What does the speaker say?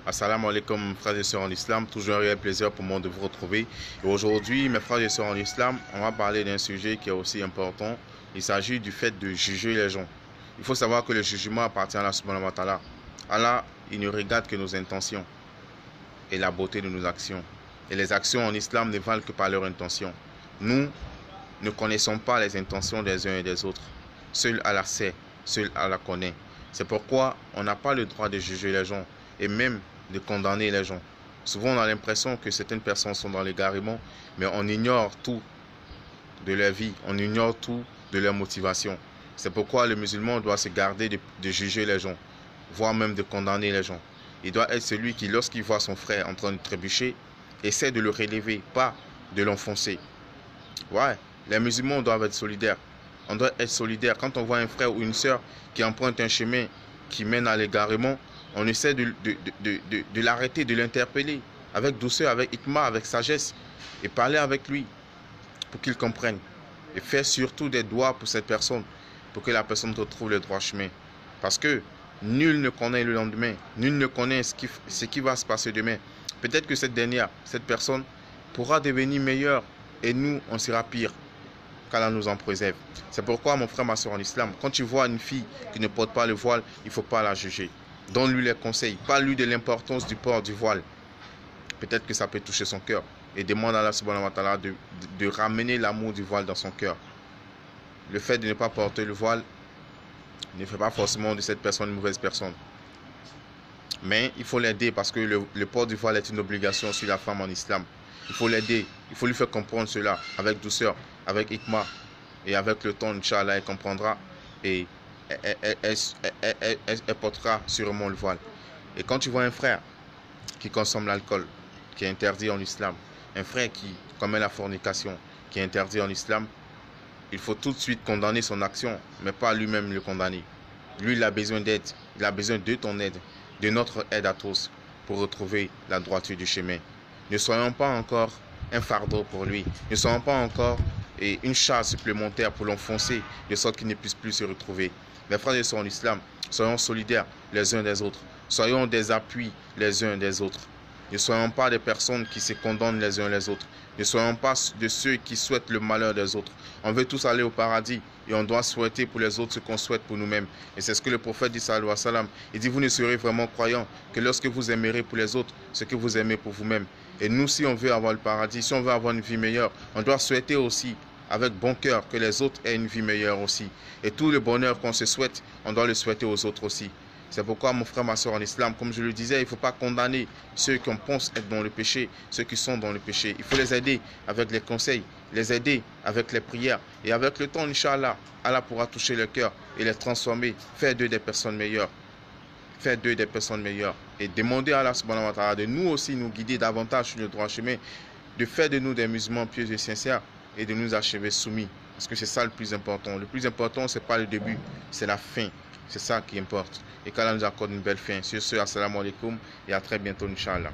Assalamu alaikum frères et sœurs en islam, toujours un réel plaisir pour moi de vous retrouver. Et aujourd'hui, mes frères et sœurs en islam, on va parler d'un sujet qui est aussi important. Il s'agit du fait de juger les gens. Il faut savoir que le jugement appartient à Allah subhanahu wa ta'ala. Allah, il ne regarde que nos intentions et la beauté de nos actions. Et les actions en islam ne valent que par leur intention. Nous ne connaissons pas les intentions des uns et des autres. Seul Allah sait, seul Allah connaît. C'est pourquoi on n'a pas le droit de juger les gens et même de condamner les gens. Souvent on a l'impression que certaines personnes sont dans l'égarement, mais on ignore tout de leur vie, on ignore tout de leur motivation. C'est pourquoi le musulman doit se garder de juger les gens, voire même de condamner les gens. Il doit être celui qui, lorsqu'il voit son frère en train de trébucher, essaie de le relever, pas de l'enfoncer. Ouais, les musulmans doivent être solidaires. On doit être solidaire. Quand on voit un frère ou une sœur qui emprunte un chemin qui mène à l'égarement, on essaie de l'arrêter, de l'interpeller avec douceur, avec hikmah, avec sagesse et parler avec lui pour qu'il comprenne. Et faire surtout des doigts pour cette personne, pour que la personne retrouve le droit chemin. Parce que nul ne connaît le lendemain, nul ne connaît ce qui va se passer demain. Peut-être que cette personne pourra devenir meilleure et nous, on sera pire. Qu'Allah nous en préserve. C'est pourquoi, mon frère, ma soeur en islam, quand tu vois une fille qui ne porte pas le voile, il ne faut pas la juger. Donne-lui les conseils. Parle-lui de l'importance du port du voile. Peut-être que ça peut toucher son cœur. Et demande à Allah subhanahu wa ta'ala de ramener l'amour du voile dans son cœur. Le fait de ne pas porter le voile ne fait pas forcément de cette personne une mauvaise personne. Mais il faut l'aider parce que le port du voile est une obligation sur la femme en islam. Il faut l'aider, il faut lui faire comprendre cela avec douceur, avec hikmah. Et avec le temps, Inch'Allah, elle comprendra et elle portera sûrement le voile. Et quand tu vois un frère qui consomme l'alcool, qui est interdit en islam, un frère qui commet la fornication, qui est interdit en islam, il faut tout de suite condamner son action, mais pas lui-même le condamner. Lui, il a besoin d'aide, il a besoin de ton aide, de notre aide à tous pour retrouver la droiture du chemin. Ne soyons pas encore un fardeau pour lui. Ne soyons pas encore une charge supplémentaire pour l'enfoncer, de sorte qu'il ne puisse plus se retrouver. Mes frères et sœurs en islam, soyons solidaires les uns des autres. Soyons des appuis les uns des autres. Ne soyons pas des personnes qui se condamnent les uns les autres. Ne soyons pas de ceux qui souhaitent le malheur des autres. On veut tous aller au paradis et on doit souhaiter pour les autres ce qu'on souhaite pour nous-mêmes. Et c'est ce que le prophète dit, sallallahu alayhi wa sallam. Il dit, vous ne serez vraiment croyants que lorsque vous aimerez pour les autres ce que vous aimez pour vous-même. Et nous, si on veut avoir le paradis, si on veut avoir une vie meilleure, on doit souhaiter aussi avec bon cœur que les autres aient une vie meilleure aussi. Et tout le bonheur qu'on se souhaite, on doit le souhaiter aux autres aussi. C'est pourquoi, mon frère, ma soeur en islam, comme je le disais, il ne faut pas condamner ceux qui pensent être dans le péché, ceux qui sont dans le péché. Il faut les aider avec les conseils, les aider avec les prières. Et avec le temps, Inch'Allah, Allah pourra toucher le cœur et les transformer, faire d'eux des personnes meilleures. Faire d'eux des personnes meilleures. Et demander à Allah subhanahu wa ta'ala de nous aussi nous guider davantage sur le droit chemin, de faire de nous des musulmans pieux et sincères et de nous achever soumis. Parce que c'est ça le plus important. Le plus important, ce n'est pas le début, c'est la fin. C'est ça qui importe. Et qu'Allah nous accorde une belle fin. Sur ce, assalamu alaikum et à très bientôt, Inch'Allah.